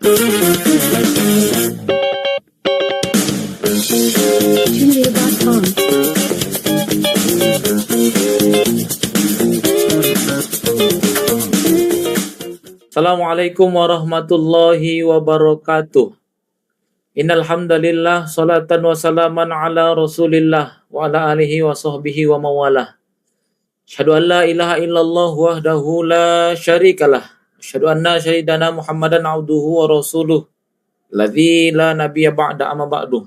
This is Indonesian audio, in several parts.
Gmail.com. Assalamualaikum warahmatullahi wabarakatuh. Innal hamdalillah salatan wa salaman ala Rasulillah wa ala alihi wa sahbihi wa mawalah. Asyhadu an la ilaha illallah wahdahu la syarikalah. Asyhadu anna sayyidana Muhammadan abduhu wa rasuluh. Ladzi la nabiyya ba'da amma ba'du.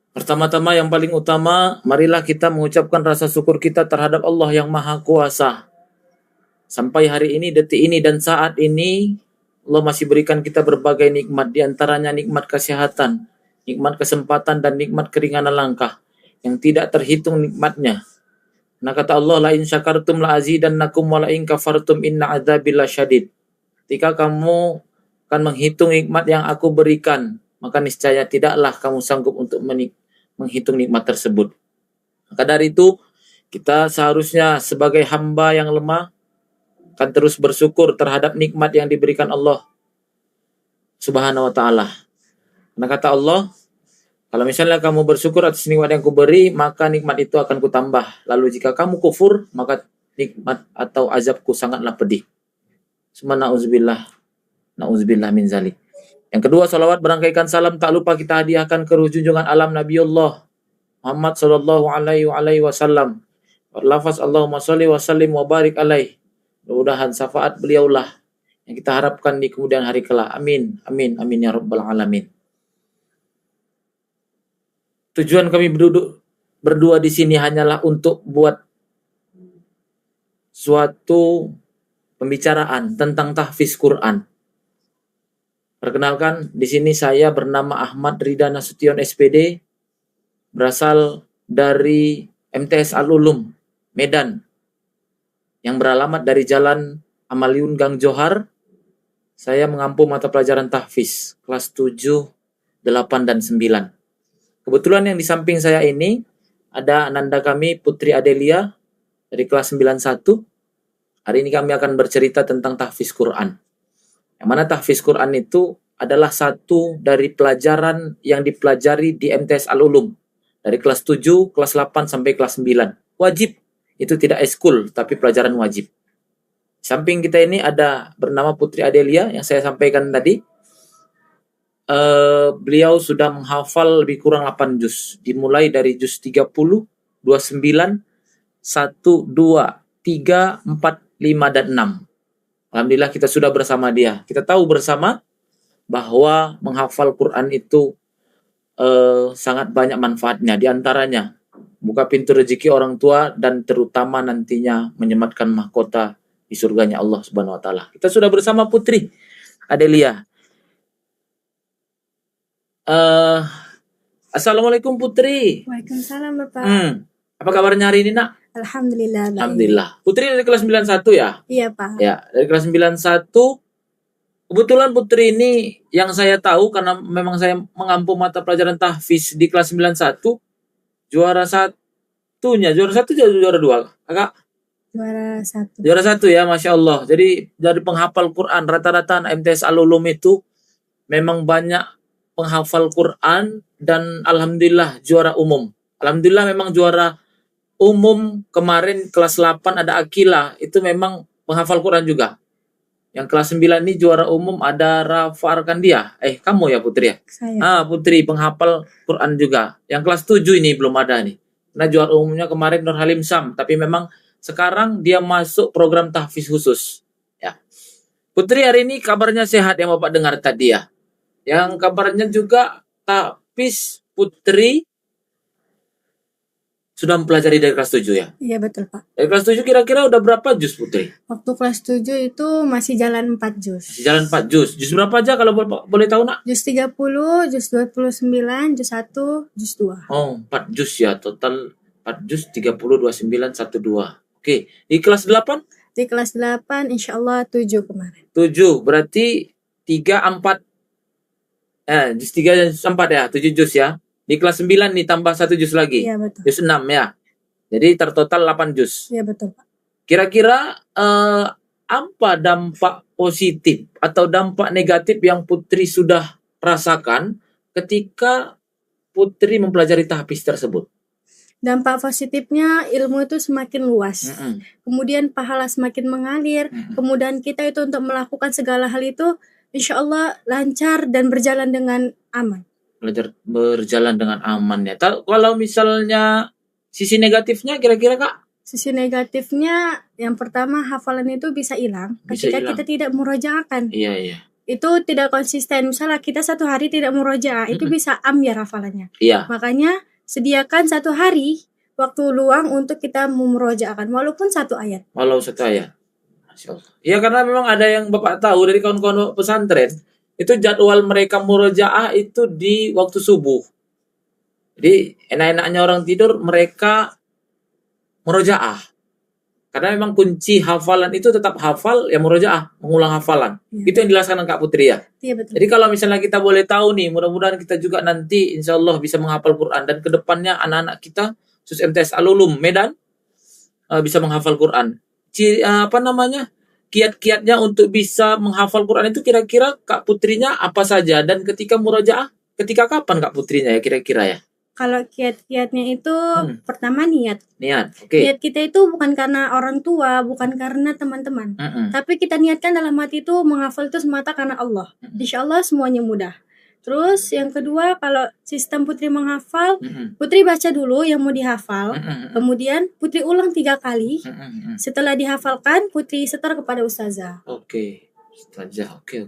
Pertama-tama yang paling utama, marilah kita mengucapkan rasa syukur kita terhadap Allah yang Maha Kuasa. Sampai hari ini, detik ini, dan saat ini, Allah masih berikan kita berbagai nikmat, di antaranya nikmat kesehatan, nikmat kesempatan, dan nikmat keringanan langkah, yang tidak terhitung nikmatnya. Nah kata Allah, la in syakartum la azidannakum wa la in kafartum inna adzabi lasyadid. Ketika kamu akan menghitung nikmat yang aku berikan, maka niscaya tidaklah kamu sanggup untuk menghitung nikmat tersebut. Maka dari itu, kita seharusnya sebagai hamba yang lemah, akan terus bersyukur terhadap nikmat yang diberikan Allah Subhanahu wa ta'ala. Karena kata Allah, kalau misalnya kamu bersyukur atas nikmat yang kuberi, maka nikmat itu akan kutambah. Lalu jika kamu kufur, maka nikmat atau azabku sangatlah pedih. Suma na'udzubillah min zalik. Yang kedua, salawat berangkaikan salam tak lupa kita hadiahkan ke junjungan alam Nabiullah Muhammad sallallahu alaihi wasallam. Lafaz Allahumma sholli wa sallim wa barik alaihi. Mudah-mudahan syafaat beliaulah yang kita harapkan di kemudian hari kelak. Amin, amin, amin ya rabbal alamin. Tujuan kami berdua di sini hanyalah untuk buat suatu pembicaraan tentang tahfiz Quran. Perkenalkan, di sini saya bernama Ahmad Ridha Nasution SPD, berasal dari MTS Al-Ulum, Medan, yang beralamat dari Jalan Amaliun Gang Johar. Saya mengampu mata pelajaran tahfiz kelas 7, 8, dan 9. Kebetulan yang di samping saya ini ada ananda kami Putri Adelia dari kelas 91. Hari ini kami akan bercerita tentang tahfiz Quran. Yang mana tahfiz Quran itu adalah satu dari pelajaran yang dipelajari di MTS Al-Ulum. Dari kelas 7, kelas 8, sampai kelas 9. Wajib. Itu tidak eskul, tapi pelajaran wajib. Samping kita ini ada bernama Putri Adelia yang saya sampaikan tadi. Beliau sudah menghafal lebih kurang 8 juz. Dimulai dari juz 30, 29, 1, 2, 3, 4, 5, dan 6. Alhamdulillah kita sudah bersama dia. Kita tahu bersama bahwa menghafal Quran itu sangat banyak manfaatnya. Di antaranya buka pintu rezeki orang tua dan terutama nantinya menyematkan mahkota di surganya Allah Subhanahu wa taala. Kita sudah bersama Putri Adelia. Assalamualaikum Putri. Waalaikumsalam Bapak. Apa kabarnya hari ini, Nak? Alhamdulillah. Baik. Alhamdulillah. Putri dari kelas 91 ya? Iya Pak. Ya, dari kelas 91. Kebetulan Putri ini yang saya tahu karena memang saya mengampu mata pelajaran tahfiz di kelas 91. Juara satu juara dua, Kakak? Juara satu ya, Masya Allah. Jadi dari penghafal Quran, rata-rata MTS Al-Ulum itu memang banyak penghafal Quran dan Alhamdulillah juara umum. Alhamdulillah memang juara umum kemarin kelas 8 ada Akila, itu memang penghafal Quran juga. Yang kelas 9 ini juara umum ada Rafa Arkandia. Kamu ya Putri ya? Saya. Putri penghafal Quran juga. Yang kelas 7 ini belum ada nih. Nah juara umumnya kemarin Nur Halim Sam, tapi memang sekarang dia masuk program tahfiz khusus. Ya. Putri hari ini kabarnya sehat yang Bapak dengar tadi ya. Yang kabarnya juga tahfiz Putri sudah mempelajari dari kelas 7 ya? Iya betul Pak. Dari kelas 7 kira-kira udah berapa juz Putri? Waktu kelas 7 itu masih jalan 4 juz. Masih jalan 4 juz. Juz berapa aja kalau boleh tahu, Nak? Juz 30, juz 29, juz 1, juz 2. Oh, 4 juz ya. Total 4 juz 30, 29, 1, 2. Oke. Di kelas 8? Di kelas 8 insyaAllah 7 kemarin. 7. Berarti 3, 4. Juz 3 dan juz 4 ya. 7 juz ya. Di kelas 9 nih tambah 1 juz lagi. Iya betul. Juz 6 ya. Jadi tertotal 8 juz. Iya betul Pak. Kira-kira apa dampak positif atau dampak negatif yang Putri sudah rasakan ketika Putri mempelajari tahfiz tersebut? Dampak positifnya ilmu itu semakin luas. Mm-mm. Kemudian pahala semakin mengalir. Mm-mm. Kemudian kita itu untuk melakukan segala hal itu insya Allah lancar dan berjalan dengan aman. Belajar berjalan dengan aman ya. Kalau misalnya sisi negatifnya kira-kira Kak? Sisi negatifnya yang pertama hafalan itu bisa hilang Bisa ketika hilang. kita tidak murojaahkan. Iya. Itu tidak konsisten. Misalnya kita 1 hari tidak murojaah, itu bisa ambiar hafalannya. Iya. Makanya sediakan 1 hari waktu luang untuk kita memurojaahkan walaupun 1 ayat. Walau 1 ayat. Masya Allah. Ya karena memang ada yang Bapak tahu dari kawan-kawan pesantren, itu jadwal mereka murojaah itu di waktu subuh. Jadi enak-enaknya orang tidur mereka murojaah. Karena memang kunci hafalan itu tetap hafal ya murojaah, mengulang hafalan. Ya. Itu yang dilaksanakan Kak Putri ya. Iya betul. Jadi kalau misalnya kita boleh tahu nih, mudah-mudahan kita juga nanti insya Allah bisa menghafal Quran dan kedepannya anak-anak kita khusus MTS Al-Ulum Medan bisa menghafal Quran. Kiat-kiatnya untuk bisa menghafal Quran itu kira-kira Kak Putrinya apa saja dan ketika murojaah, ketika kapan Kak Putrinya ya kira-kira ya? Kalau kiat-kiatnya itu pertama niat. Niat, oke. Niat kita itu bukan karena orang tua, bukan karena teman-teman. Tapi kita niatkan dalam hati itu menghafal itu semata karena Allah. Insya Allah semuanya mudah. Terus yang kedua kalau sistem Putri menghafal, Putri baca dulu yang mau dihafal. Kemudian Putri ulang 3 kali. Setelah dihafalkan, Putri setor kepada ustazah. Oke. Ustazah, oke.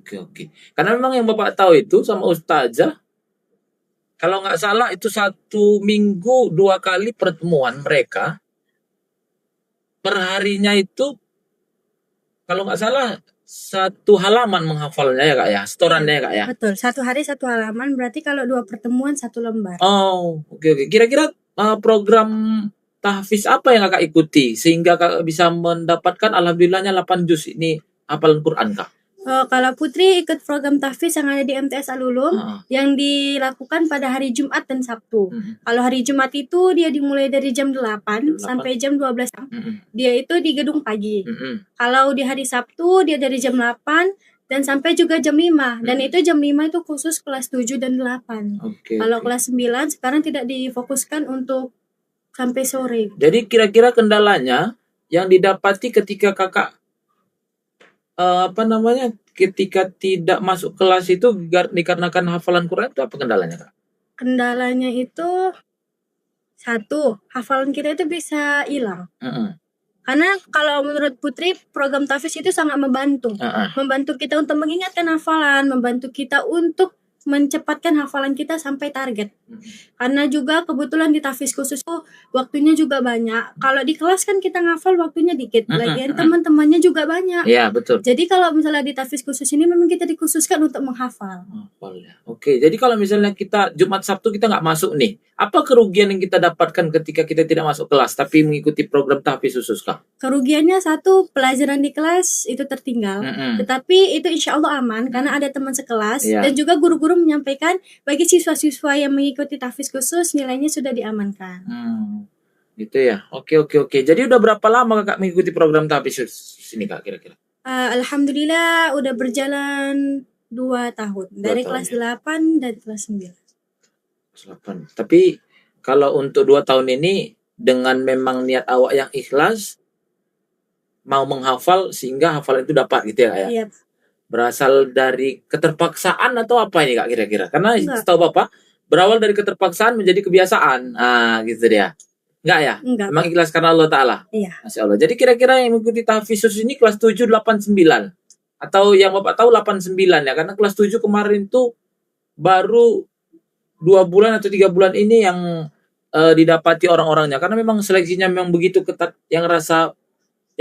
Karena memang yang Bapak tahu itu sama ustazah, kalau nggak salah itu 1 minggu 2 kali pertemuan mereka. Perharinya itu kalau nggak salah 1 halaman menghafalnya ya Kak ya, setorannya ya Kak ya. Betul, 1 hari 1 halaman berarti kalau 2 pertemuan 1 lembar. Oh, oke. Kira-kira program tahfiz apa yang Kakak ikuti sehingga Kakak bisa mendapatkan alhamdulillahnya 8 juz ini hafalan Quran Kak? Kalau Putri ikut program tahfiz yang ada di MTS Al-Ulum yang dilakukan pada hari Jumat dan Sabtu. Kalau hari Jumat itu dia dimulai dari jam 8 sampai jam 12. Dia itu di gedung pagi. Kalau di hari Sabtu dia dari jam 8 dan sampai juga jam 5. Dan itu jam 5 itu khusus kelas 7 dan 8. Kalau kelas 9 sekarang tidak difokuskan untuk sampai sore. Jadi kira-kira kendalanya yang didapati ketika Kakak ketika tidak masuk kelas itu dikarenakan hafalan Quran itu apa kendalanya Kak? Kendalanya itu 1, hafalan kita itu bisa hilang. Karena kalau menurut Putri program tahfiz itu sangat membantu. Membantu kita untuk mengingatkan hafalan, membantu kita untuk mencepatkan hafalan kita sampai target. Karena juga kebetulan di tahfiz khusus tuh waktunya juga banyak. Kalau di kelas kan kita ngafal waktunya dikit. Lagian teman-temannya juga banyak. Iya, betul. Jadi kalau misalnya di tahfiz khusus ini memang kita dikhususkan untuk menghafal. Oke, jadi kalau misalnya kita Jumat Sabtu kita nggak masuk nih, apa kerugian yang kita dapatkan ketika kita tidak masuk kelas tapi mengikuti program tahfiz khusus Kak? Kerugiannya 1, pelajaran di kelas itu tertinggal. Tetapi itu insya Allah aman karena ada teman sekelas. Dan juga guru-guru menyampaikan bagi siswa-siswa yang mengikuti tahfiz khusus nilainya sudah diamankan. Gitu ya. Oke. Jadi udah berapa lama Kakak mengikuti program tahfiz ini Kak kira-kira? Alhamdulillah udah berjalan 2 tahun. Dari kelas 8 dan kelas 9. 8. Tapi kalau untuk 2 tahun ini dengan memang niat awak yang ikhlas mau menghafal sehingga hafalan itu dapat gitu ya Kak ya? Iya. Berasal dari keterpaksaan atau apa ini Kak kira-kira? Karena setahu Bapak berawal dari keterpaksaan menjadi kebiasaan. Gitu dia. Enggak ya? Enggak. Memang ikhlas karena Allah Ta'ala? Iya. Masya Allah. Jadi kira-kira yang mengikuti tahfiz khusus ini kelas 7, 8, 9. Atau yang Bapak tahu 8, 9 ya. Karena kelas 7 kemarin tuh baru 2 bulan atau 3 bulan ini yang didapati orang-orangnya. Karena memang seleksinya memang begitu ketat yang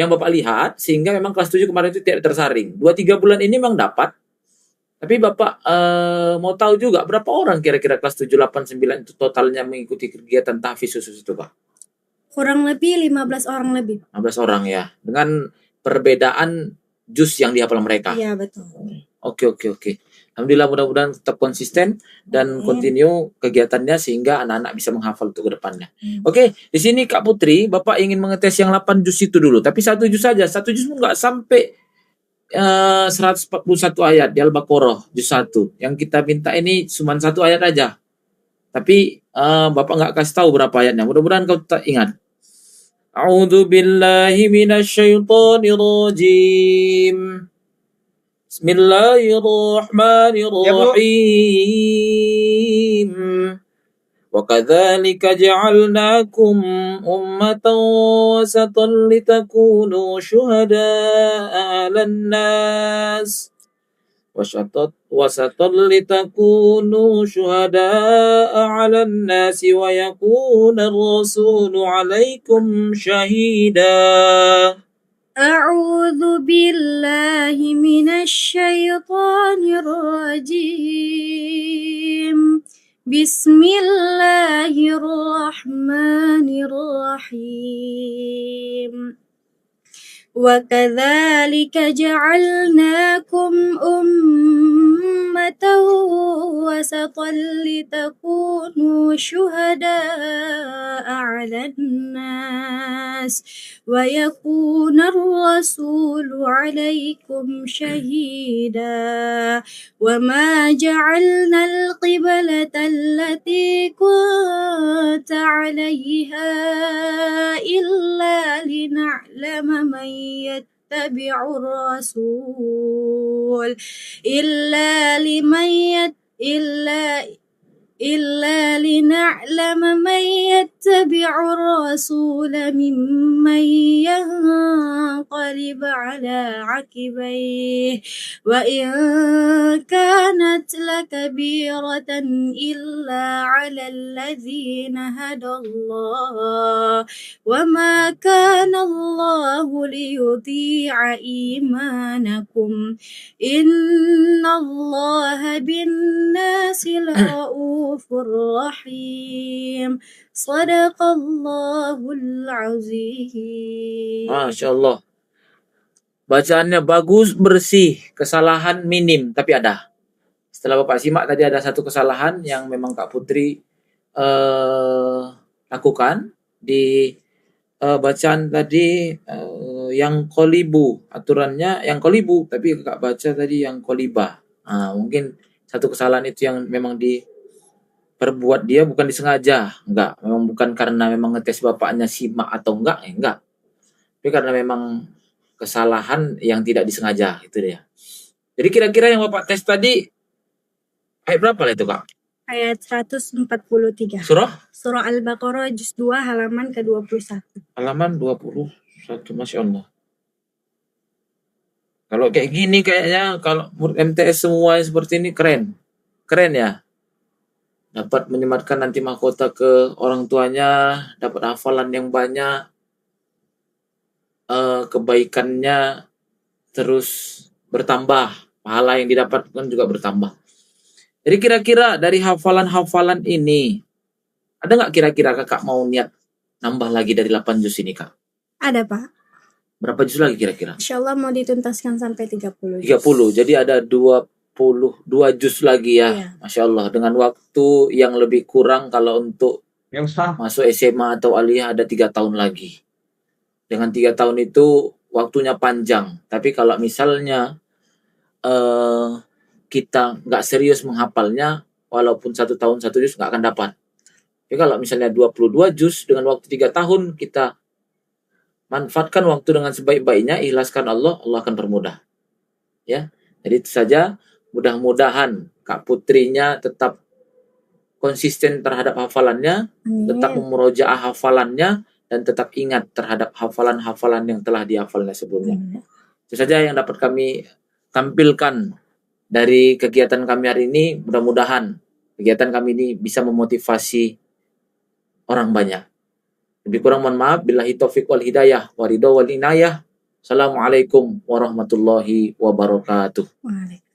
Bapak lihat. Sehingga memang kelas 7 kemarin itu tidak tersaring. 2-3 bulan ini memang dapat. Tapi Bapak mau tahu juga berapa orang kira-kira kelas 7, 8, 9 itu totalnya mengikuti kegiatan tahfiz khusus itu Pak? Kurang lebih 15 orang lebih. 15 orang ya. Dengan perbedaan juz yang dihafal mereka. Iya, betul. Oke. Alhamdulillah mudah-mudahan tetap konsisten dan continue kegiatannya sehingga anak-anak bisa menghafal untuk ke depannya. Oke, di sini Kak Putri, Bapak ingin mengetes yang 8 juz itu dulu. Tapi 1 juz saja. 1 juz pun nggak sampai 141 ayat di Al-Baqarah juz 1. Yang kita minta ini cuma 1 ayat aja. Tapi Bapak nggak kasih tahu berapa ayatnya. Mudah-mudahan kau tak ingat. A'udzu billahi minasyaitonir rajim. Bismillahirrahmanirrahim. وَكَذَلِكَ جَعَلْنَاكُمْ أُمَّةً وَسَطًا لِتَكُونُوا شُهَدَاءَ عَلَى النَّاسِ وَسَطًا لِتَكُونُوا شُهَدَاءَ عَلَى النَّاسِ وَيَكُونَ الرَّسُولُ عَلَيْكُمْ شَهِيدًا. أعوذ بالله من الشيطان الرجيم. بسم الله الرحمن الرحيم. وكذلك جعلناكم أمة وسطا لتكونوا شهداء على الناس ويكون الرسول عليكم شهيدا. وما جعلنا القبلة التي كنت عليها إلا لنعلم من يتبع الرسول إلا لنعلم من يتبع الرسول ممن ينقلب على عقبيه وإن كانت لكبيرة إلا على الذين هدى الله وما كان الله ليضيع إيمانكم إن الله بالناس لرؤوف الرحيم. Sadaqallahul azim. Masya Allah. Bacaannya bagus, bersih, kesalahan minim, tapi ada. Setelah Bapak simak tadi ada satu kesalahan yang memang Kak Putri lakukan di bacaan tadi yang kolibu, aturannya yang kolibu, tapi Kak baca tadi yang koliba. Mungkin satu kesalahan itu yang memang perbuat dia bukan disengaja, enggak, memang bukan karena memang ngetes bapaknya simak atau enggak, tapi karena memang kesalahan yang tidak disengaja, itu dia. Jadi kira-kira yang Bapak tes tadi ayat berapa lah itu, Kak? Ayat 143. Surah Al-Baqarah juz 2 halaman ke-21. Halaman 21, Masya Allah. Kalau kayak gini kayaknya kalau MTS semua seperti ini keren ya. Dapat menyematkan nanti mahkota ke orang tuanya, dapat hafalan yang banyak, kebaikannya terus bertambah, pahala yang didapatkan juga bertambah. Jadi kira-kira dari hafalan-hafalan ini, ada nggak kira-kira kakak mau niat nambah lagi dari 8 juz ini, Kak? Ada, Pak. Berapa juz lagi kira-kira? Insyaallah mau dituntaskan sampai 30 juz. 30, jadi ada 22 juz lagi ya. Iya. Masya Allah, dengan waktu yang lebih kurang kalau untuk masuk SMA atau aliyah ada 3 tahun lagi. Dengan 3 tahun itu waktunya panjang. Tapi kalau misalnya kita nggak serius menghafalnya, walaupun 1 tahun 1 juz nggak akan dapat. Tapi kalau misalnya 22 juz dengan waktu 3 tahun, kita manfaatkan waktu dengan sebaik-baiknya, ikhlaskan Allah akan permudah. Ya, jadi itu saja. Mudah-mudahan Kak Putrinya tetap konsisten terhadap hafalannya, tetap memurojaah hafalannya, dan tetap ingat terhadap hafalan-hafalan yang telah dihafalnya sebelumnya. Itu saja yang dapat kami tampilkan dari kegiatan kami hari ini. Mudah-mudahan kegiatan kami ini bisa memotivasi orang banyak. Lebih kurang mohon maaf. Billahi taufiq wal hidayah, waridho wal inayah. Assalamualaikum warahmatullahi wabarakatuh. Waalaikumsalam.